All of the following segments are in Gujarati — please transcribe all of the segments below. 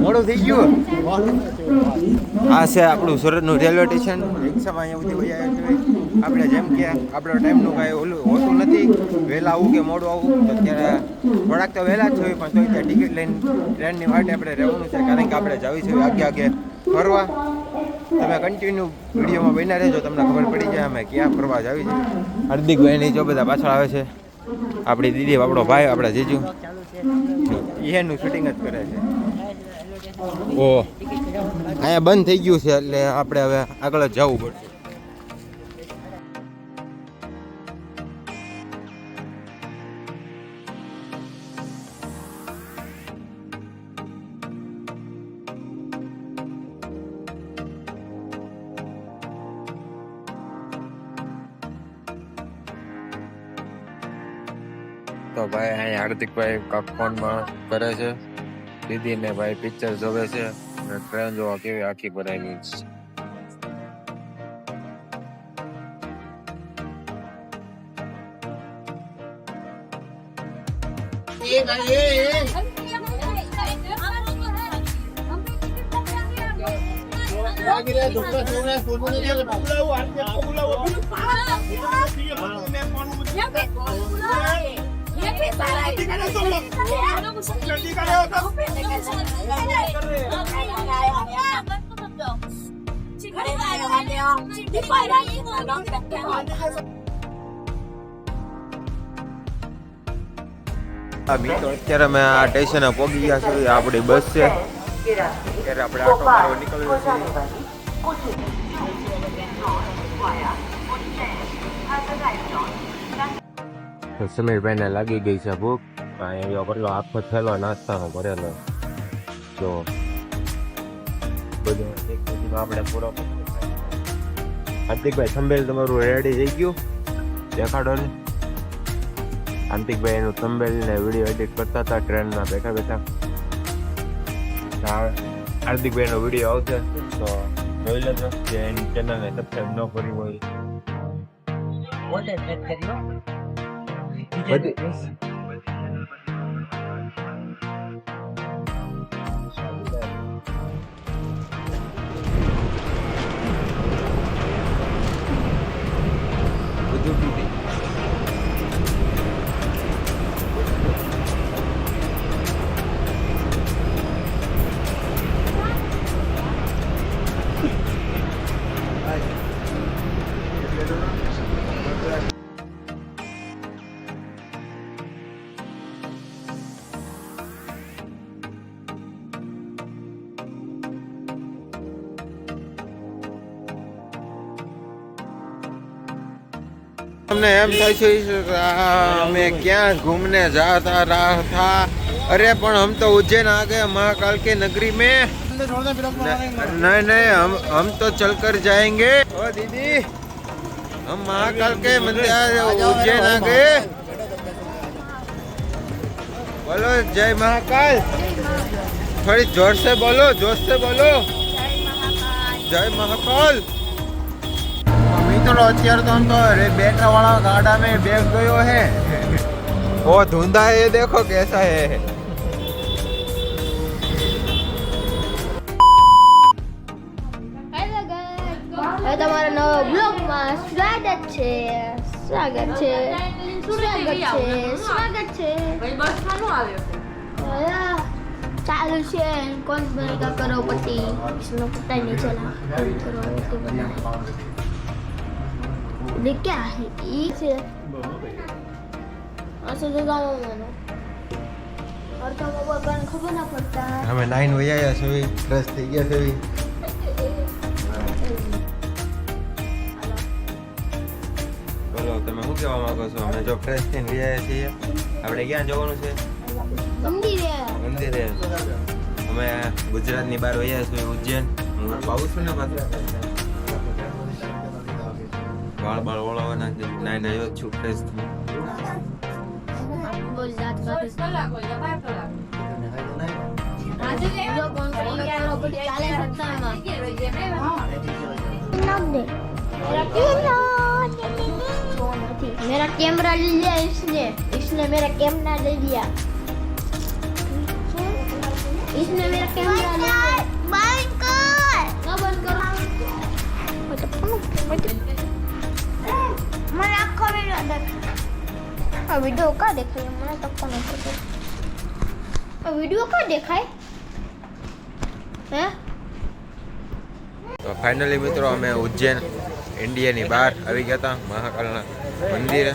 મોડું થઈ ગયું. આ છે આપણું સુરતનું રેલવે સ્ટેશન. રિક્ષામાં અહીંયા સુધી વહી આવ્યા છે. આપણે જેમ કે આપણો ટાઈમનું કાંઈ ઓલું હોતું નથી, વહેલા આવું કે મોડું આવું. તો ત્યારે થોડાક તો વહેલા જ જોઈએ, પણ તો ત્યાં ટિકિટ લઈને ટ્રેનની માટે આપણે રહેવાનું છે, કારણ કે આપણે જવી છે આગે ફરવા. તમે કન્ટિન્યુ વિડીયોમાં બન્યા રહેજો, તમને ખબર પડી જાય અમે ક્યાં ફરવા જાવી છે. હાર્દિકભાઈની જો બધા પાછળ આવે છે, આપણી દીદી, આપણો ભાઈ, આપણા જીજુ એનું શૂટિંગ જ કરે છે. ઓ અહીંયા બંધ થઈ ગયું છે, એટલે આપણે હવે આગળ જ જવું પડશે. તો ભાઈ અહીંયા હાર્દિકભાઈ ફોનમાં કરે છે, દીદી ને ભાઈ પિક્ચર જોવે છે, અને ટ્રેન જોવા કેવી આખી ભરાયેલી મિત્રો. અત્યારે અમે આ સ્ટેશને પહોંચી ગયા છીએ. આપણી બસ છે, ત્યારે આપણે આટો મારવા નીકળ્યો છીએ. સમીરભાઈને લાગી ગઈ છે ભૂખ. અહીંયા કેટલો આખો થેલો નાસ્તાનો ભરેલો, તો બધું આપણે પૂરો. હાર્દિકભાઈ થંબેલ તમારું રેડી થઈ ગયું? દેખાડો ને. હાર્દિકભાઈ એનું થંબેલ ને વિડીયો એડિટ કરતા હતા ટ્રેનમાં બેઠા બેઠા. હાર્દિકભાઈ નો વિડીયો આવશે તો જોઈ લેજો. જે એની ચેનલને સબસ્ક્રાઇબ ન કરી હોય हमने एम हमें क्या घूमने जाता रहा था. अरे पण हम तो उज्जैन आ गए महाकाल के नगरी में. नहीं हम तो चलकर जाएंगे. ओ दीदी, हम महाकाल के मंदिर उज्जैन आ गए. बोलो जय महाकाल. थोड़ी जोर से बोलो, जय महाकाल. અત્યારે तो हम तो बैटरा वाला गाड़ा में बैठ गयो है. वो धुंधा है, ये देखो कैसा है. હેલો ગાઈસ, તમારા નવા બ્લોગમાં સ્વાગત છે. ભાઈ બસમાં નો આવ્યો. चालू से कौन बनेगा करोड़पति, इसमें पता नहीं चला. करोड़पति बना ये क्या है? ये से ऐसे जगह में और तो वो बन खबर ना पड़ता है. हमें लाइन हो जाए सभी फ्रेश થઈ ગયા છે. બોલો તમે શું કહેવા માંગો છો? અમે જો ફ્રેશ થઈને ગયા છીએ. આપણે ક્યાં જવાનું છે? મંદિરે. અમે ગુજરાતની બહાર વયા છીએ, ઉજ્જૈન. હું આવું છું ને પાછું બાળ ઓળાવવાના છે. નાઈ આવ્યો છું ફ્રેશ થઈ. बोल जात का 10 કલાક હોય 12 કલાક. આજે जो कौन करोड़पति चाले सकता है नाम दे. मेरा कैमरा ले लिया इसने मेरा कैमरा ले लिया. इसने मेरा कैमरा लिया बंद कर ना बंद करो મને આખો વિડિયો દેખ આ વિડિયો કા દેખાય મને તો કોનો ખબર આ વિડિયો કા દેખાય હે તો ફાઇનલી મિત્રો અમે ઉજ્જૈન ઇન્ડિયાની બહાર આવી ગયા હતા મહાકાલના મંદિરે.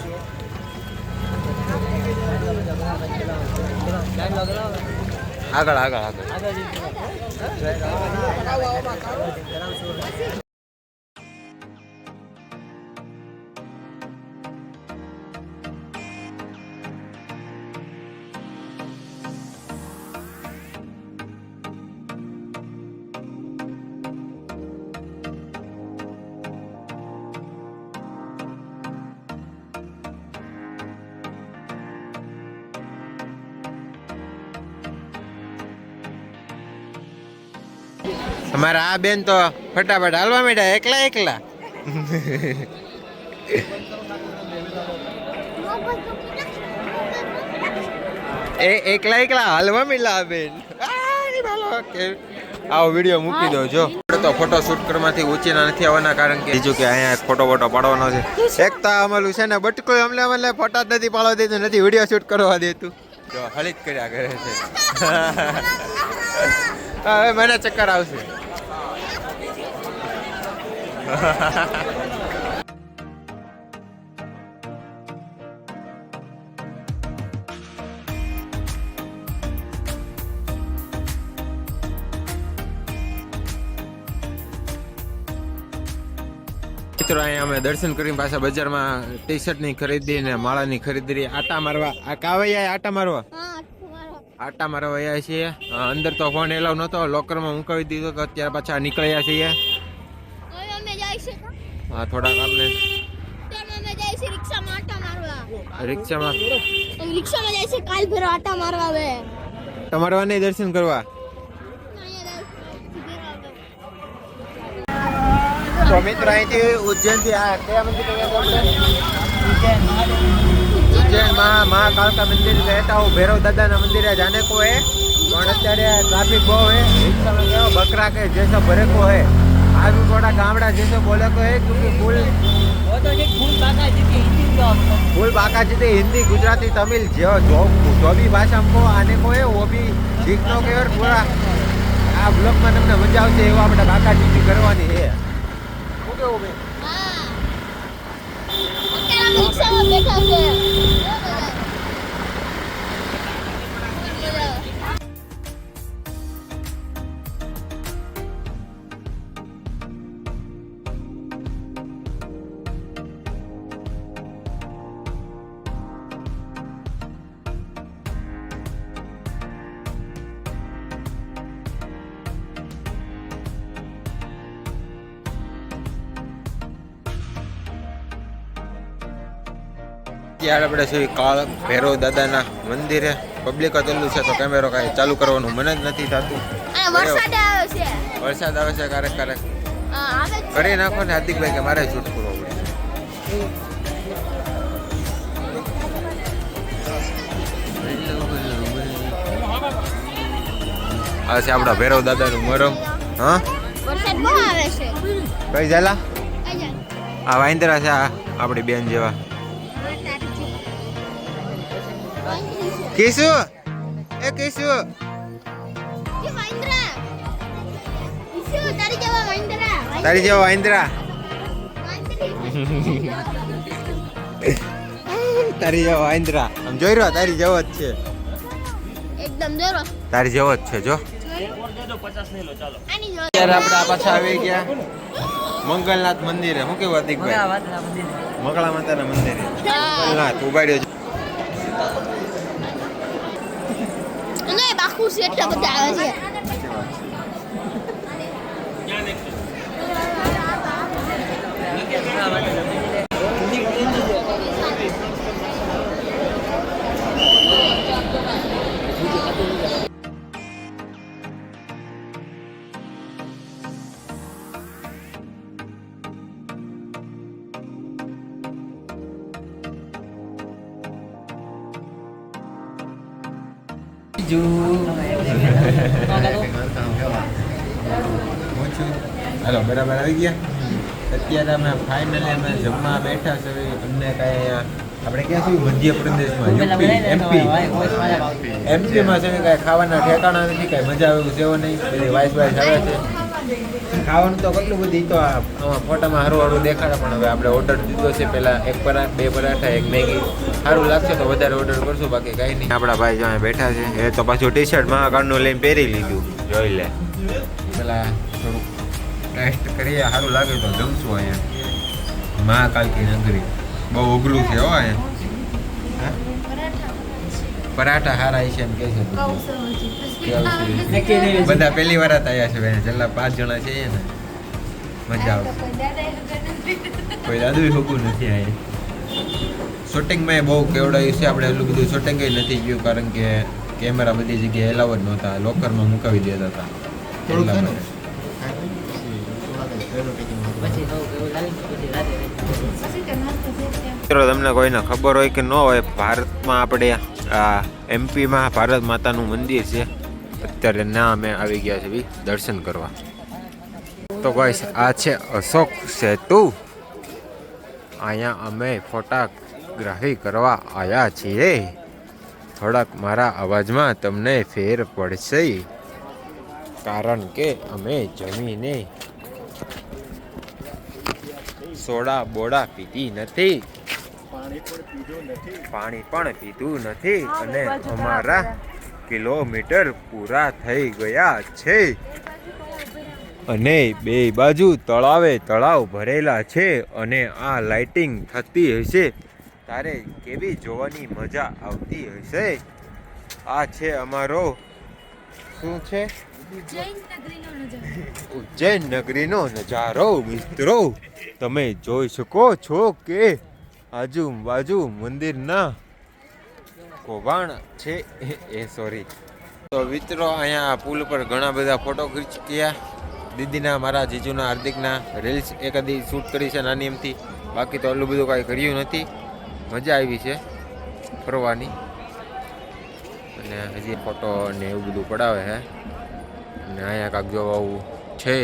આગળ આગળ આગળ અમારા આ બેન તો ફટાફટ હાલવા માંડ્યા એકલા એકલા. એકલા એકલા હાલવા માંડ્યા આ બેન. આવો વિડીયો મૂકી દો જો. તો ફોટો શૂટ કરવાથી ઊંચીના નથી આવવાના કારણ કે બીજું કે અહીંયા ફોટો પાડવાનો છે. એક તો અમારું છે ને બટકો અમને ફોટા જ નથી પાડવા દેતું, નથી વિડીયો શૂટ કરવા દેતું. જો હળી જ કર્યા કરે છે. હવે મને ચક્કર આવશે. મિત્રો અહીંયા અમે દર્શન કરીને પાછા બજારમાં ટી શર્ટની ખરીદી ને માળાની ખરીદી આટા મારવા આ કાવૈયા આટા મારવા આટા મારવા આવ્યા છીએ. અંદર તો ફોન એલાવ નહોતો, લોકરમાં મુકાવી દીધો તો અત્યારે પાછા નીકળ્યા છીએ. હા થોડાક આપણે રિક્ષામાં જાય છે કાલ ભેરો આટા મારવા આવે તમારવા નહીં દર્શન કરવા. તો મિત્ર અહીંથી ઉજ્જૈનથી આ કયા મંદિર ઉજ્જૈન મહાકાળકા મંદિર રહેતા હું ભૈરવ દાદાના મંदिर जाने को है પણ અત્યારે ટ્રાફિક બહુ है રિક્ષામાં કેવો બકરા કે जैसा भरे को है आज थोड़ा गामड़ा जैसे बोले को है क्योंकि फुल बाका जितनी हिंदी गुजराती तमिल जो भी भाषा हमको आने को है वो भी सीखने को और पूरा આ બ્લોગમાં તમને મજા આવશે એવા આપણે બાકા જીતી કરવાની છે. બેઠા છે ત્યારે આપણે છે કાળ ભૈરવ દાદાના મંદિરે. પબ્લિક અતેલું છે તો કેમેરો કાંઈ ચાલુ કરવાનું મને જ નથી થતું. વરસાદ આવે છે વરસાદ આવે છે ક્યારેક ક્યારેક કરી નાખો ને હાર્દિકભાઈ કે મારે શૂટ કરવો પડે. આ છે આપણા ભૈરવ દાદાનું મરમ. હા વરસાદ બહુ આવે છે કઈ ઝાલા આ વાંદરા છે આપણી બેન જેવા. કેસુ એ કેસુ તારી જેવા વાંદરા તારી જેવા વાંદરા આમ જોઈ રહ્યો તારી જેવો જ છે એકદમ જોરો તારી જેવો જ છે જો. અત્યારે આપણે આ પાછા આવી ગયા મંગલનાથ મંદિરે. શું કેવું હાર્દિકભાઈ? મંગળા માતાના મંદિરે મંગલનાથ ઉગાડ્યો છે. બાકુ છે એટલા બધા આવે છે. હાલો બરાબર આવી ગયા. અત્યારે અમે ફાઇનલી અમે જમવા બેઠા છે. અમને કાંઈ આપણે ક્યાં છું? મધ્યપ્રદેશમાં એમપીમાં છે ને કાંઈ ખાવાના ઠેકાણા નથી, કાંઈ મજા આવે એવું જેવો નહીં. બધી વાઇસ આવે છે. ખાવાનું તો કેટલું બધી તો આમાં ફોટામાં સારું સારું દેખાડે, પણ હવે આપણે ઓર્ડર દીધો છે. પહેલાં 1 પરાઠા 2 પરાઠા 1 મેગી સારું લાગશે તો વધારે ઓર્ડર કરશું, બાકી કાંઈ નહીં. આપણા ભાઈ જો અહીંયા બેઠા છે, એ તો પાછું ટી શર્ટ મહાકાળનું લઈને પહેરી લીધું. જોઈ લે, પેલા થોડુંક ટેસ્ટ કરીએ, સારું લાગે તો જમશું. અહીંયા મહાકાલ કી નગરી બહુ અઘરું છે હો. અહીંયા પરાઠા સારા છે એમ કે છે બધા. પહેલી વાર જ આવ્યા છે છેલ્લા 5 જણા છે ને, મજા આવશે. કોઈ દાદુ હોકું નથી અહીંયા. શૂટિંગમાં બહુ કેવડાયું છે આપણે, એટલું બધું શૂટિંગ નથી ગયું, કારણ કે કેમેરા બધી જગ્યાએ એલાવ જ નહોતા, લોકરમાં મુકાવી દેતા હતા. મિત્રો તમને કોઈને ખબર હોય કે ન હોય, ભારતમાં આપણે આ એમપીમાં ભારત માતાનું મંદિર છે. અત્યારે ના અમે આવી ગયા છે દર્શન કરવા. તો ગાઈસ આ છે અશોક સેતુ. અહીંયા અમે ફોટોગ્રાફી કરવા આવ્યા છીએ. થોડાક મારા અવાજમાં તમને ફેર પડશે, કારણ કે અમે જમીને સોડા બોડા પીધી નથી, પાણી પણ પીધું નથી, અને અમારા કિલોમીટર પૂરા થઈ ગયા છે. અને બે બાજુ તળાવે તળાવ ભરેલા છે, અને આ લાઇટિંગ થતી હશે તારે કેવી જોવાની મજા આવતી હશે. આ છે અમારો શું છે? ઉજ્જૈન નગરીનો નજારો. મિત્રો તમે જોઈ શકો છો કે આજુબાજુ મંદિરના કૌભાંડ છે. સોરી. તો મિત્રો અહીંયા પુલ પર ઘણા બધા ફોટો ખીચ્યા. દીદીના, મારા જીજુના, હાર્દિકના રીલ્સ એકાદી શૂટ કરી છે નાની એમથી. બાકી તો એટલું બધું કાંઈ કર્યું નથી. મજા આવી છે ફરવાની, અને હજી ફોટો ને એવું બધું પડાવે છે. અને અહીંયા કાંક જો આવું છે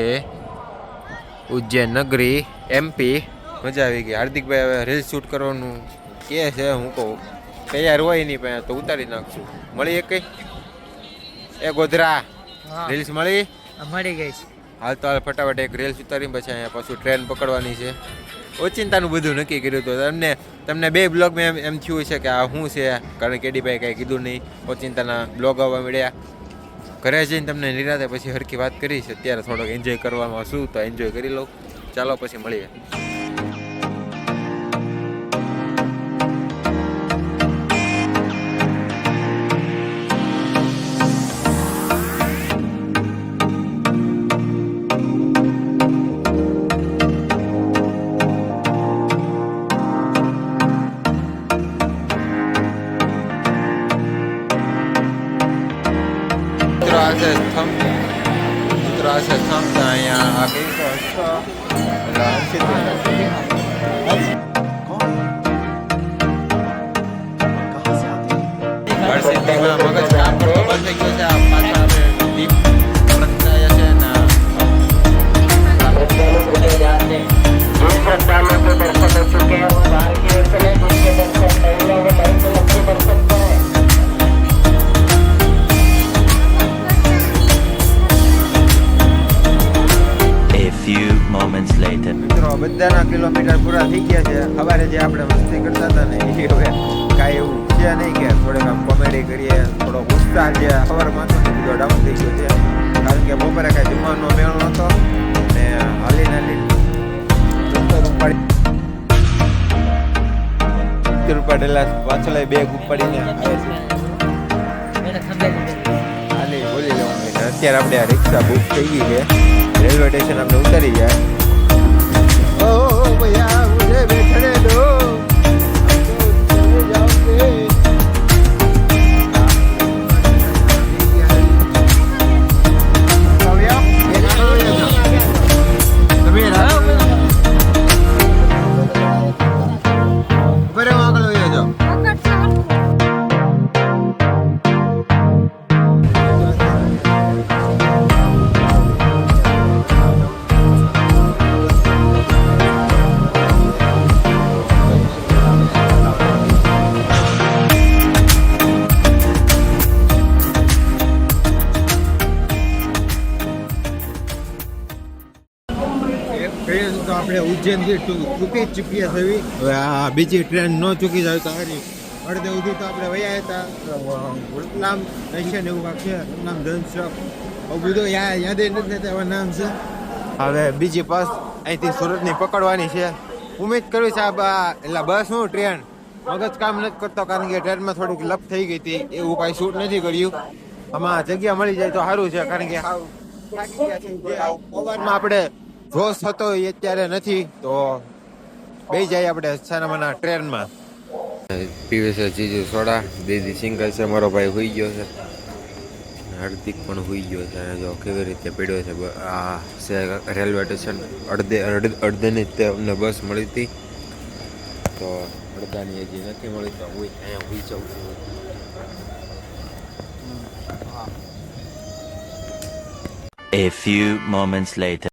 ઉજ્જૈન નગરી એમપી. મજા આવી ગઈ. હાર્દિકભાઈ હવે રીલ્સ શૂટ કરવાનું કહે છે. હું કહું તૈયાર હોય નહીં પણ તો ઉતારી નાખશું. મળી એક એ ગોધરા રીલ્સ મળી ગઈ. હાલ તો હાલ ફટાફટ એક રીલ્સ ઉતારી પછી અહીંયા પાછું ટ્રેન પકડવાની છે. ઓચિંતાનું બધું નક્કી કર્યું હતું. તમને 2 બ્લોગમાં એમ થયું છે કે આ શું છે, કારણ કે એડીભાઈ કાંઈ કીધું નહીં. ઓચિંતાના બ્લોગ આવવા મળ્યા. ઘરે જઈને તમને નિરાતે પછી હરખી વાત કરીશ. અત્યારે થોડોક એન્જોય કરવામાં શું તો એન્જોય કરી લઉં. ચાલો પછી મળીએ. અહીંયા આ કઈ હરસિદ્ધિમાં મગજ કામ કરતો બંધ થઈ ગયો છે. આ પાછા હવે દીપ પ્રગટાયા છે ને મિત્રો બધાના કિલોમીટર પૂરા થઈ ગયા છે. સવારે જે આપણે મસ્તી કરતા હતા ને એ હવે કાંઈ એવું છે નહીં કે થોડીક આમ કોમેડી કરીએ. થોડો ઉત્સાહ જે સવારમાં હતો ને બધો ડાઉન થઈ ગયો છે, કારણ કે બપોરે કાંઈ જમવાનો મેળ નહોતો ને હાલીને ઉપાડેલા પાછળ બેગ ઉપાડીને આવે છે. હાલી બોલી લેવાનું. અત્યારે આપણે આ રિક્ષા બુક થઈ ગઈ છે. રેલવે સ્ટેશન આપણે ઉતારી જાય. ઓ ભૈયા મુझे बैठने दो, આપણે ઉજ્જૈનથી ચૂકી જ ચૂક્યા છે હવે આ બીજી ટ્રેન ન ચૂકી જાય તો હારી અડધે સુધી તો આપણે વયા હતા રતલામ સ્ટેશન એવું કાંક છે રતલામ જનશોપ આવું બધું યાદ નથી રહેતા એવા નામ છે હવે બીજી બસ અહીંથી સુરતની પકડવાની છે ઉમેદ કરવી છે એટલે બસ હું ટ્રેન મગજ કામ નથી કરતો કારણ કે ટ્રેનમાં થોડીક લપ થઈ ગઈ હતી એવું કાંઈ શૂટ નથી કર્યું આમાં જગ્યા મળી જાય તો સારું છે કારણ કે હાવ થાકી ગયા છે જે ઓવરમાં આપણે જોશ હતો એ અત્યારે નથી તો બેસી જાય આપણે સાનામાના ટ્રેનમાં પીવે છે જીજુ સોડા દીદી સિંગલ છે મારો ભાઈ હોઈ ગયો છે હાર્દિક પણ હોઈ ગયો છે જો કેવી રીતે પીડ્યો છે આ છે રેલવે સ્ટેશન અડધેની તે અમને બસ મળી હતી તો અડધાની હજી નથી મળી તો હું અહીંયા હોઈ જાઉં છું A few moments later.